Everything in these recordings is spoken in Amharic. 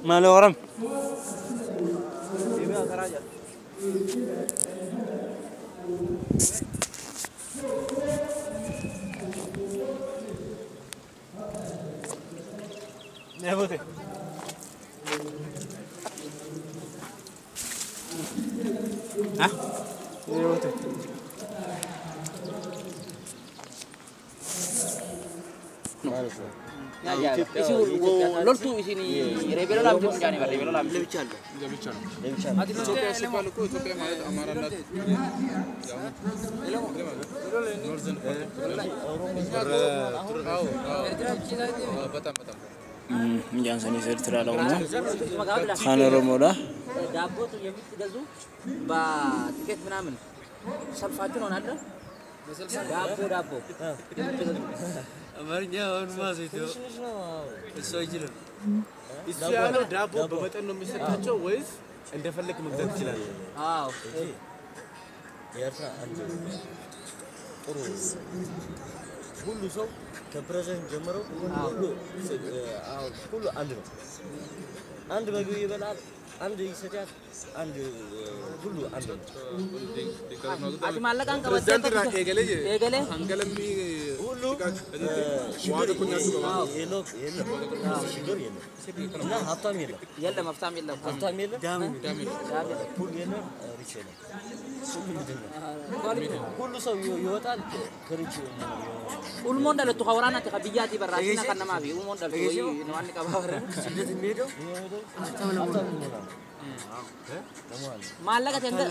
ماله ورم نبوته ها نبوته Isi loltu isini rebelo lam jom jani bar rebelo lam lebichallo adi Ethiopia sepalo ko Ethiopia ማለት አማራነት ጃን ሰኒ ኤርትራ ነው ካነሮ ሞላ ዳቦት የምትገዙ በቲኬት ምናምን ሰልፋችሁ ነው አይደል ዳቦ አማርኛ አሁን ማዘይተው እሱ አይችልም እሱ ያለው ዳቦ በመጠን ነው የሚሰጣቸው ወይስ እንደፈለክ መግዛት ይችላል? አዎ ያርታ አንዱ ጥሩ ሁሉ ሰው ከፕሬዘንት ጀምሮ ሁሉ አንድ ነው አንድ ምግብ ይበላል አንድ ይሰጣል አንድ ሁሉ አንድ ነው አዲ ማለቃን ከበተተ ኤገሌ አንገለሚ ሁሉ ዋደ ኩኛ የሎ ሽግር የለም እና ሀብታም የለም ሀብታም የለም ዳም ሁሉ የለም ሪች የለም ሁሉ ሰው ይወጣል ከሪች ሁሉ ሞንዳል ተኸወራና ተኸብያቲ በራሽና ከነማቢ ሁሉ ሞንዳል ወይ ነው አንቀ ባወረ ስደት የሚሄደው ማለቀት እንደ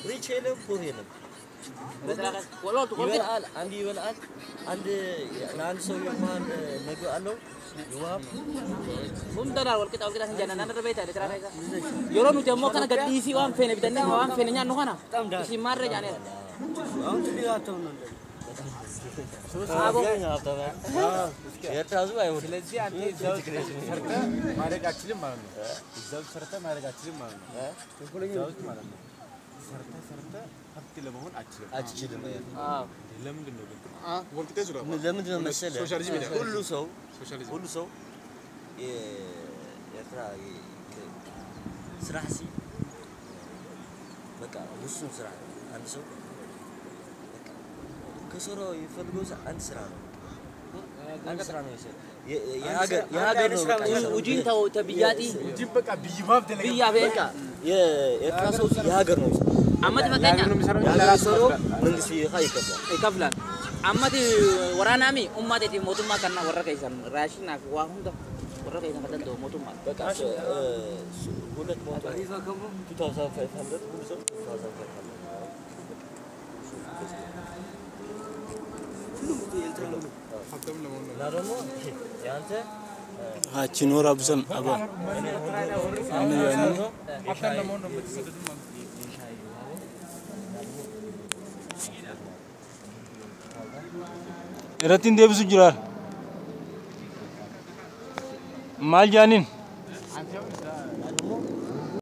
ሪች የለም ፖር የለም ወሎቱ ይበላል አንድ ይበላል አንድ ለአንድ ሰው የማን ምግብ አለው ይዋብ ሁንደራ ወልቂታ እንጀና ነበር ቤት አይደል ተራራይዛ የሮኑ ደግሞ ከነ ገዲሲ ዋን ፌነ ቢተነ ዋን ፌነኛ ነው ሆና እሺ ማረጃ ነው አሁን ትልያቸው ነው የታዙ አይወድ ስለዚህ አንተ እዛው ሰርተ ማድረግ አትችልም ማለት ነው እዛው ሰርተ ማድረግ አትችልም ማለት ነው እዛው ማለት ነው ሰርተ ሀብት ለመሆን አትችልም አዎ ለምንድን ነው ወልቂታ ዙራ ለምንድን ነው መሰለ ሶሻሊዝም ሁሉ ሰው የትራ ስራሲ በቃ ውሱን ስራ አንድ ሰው ከሰራው ይፈልገው አንድ ስራ ነው አንድ ስራ ነው የሀገር ነው ውጂን ተው ተብያቲ ውጂን በቃ ቢይባብ ተለቀ ቢያበቃ የኤርትራ ሰው የሀገር ነው አመት መቀኛ ያላሰረው መንግስት ይከፍላል አመት ወራናሚ ኡማቴቲ ሞቱማ ከና ወረከይሰን ራሽና ዋሁንዳ ወረከይሰን ከደንዶ ሞቱማ በቃ ሁለት ሞቱ 2500 ሁሉ ሰው 2500 ሀብታም ለመሆን ነው ላደሞ ያንተ አቺኖራ ብሰም አባ ሀብታም ለመሆን ነው የምትሰደዱ ማለት ረቲን ደብሱ ጅራል ማልጃኒን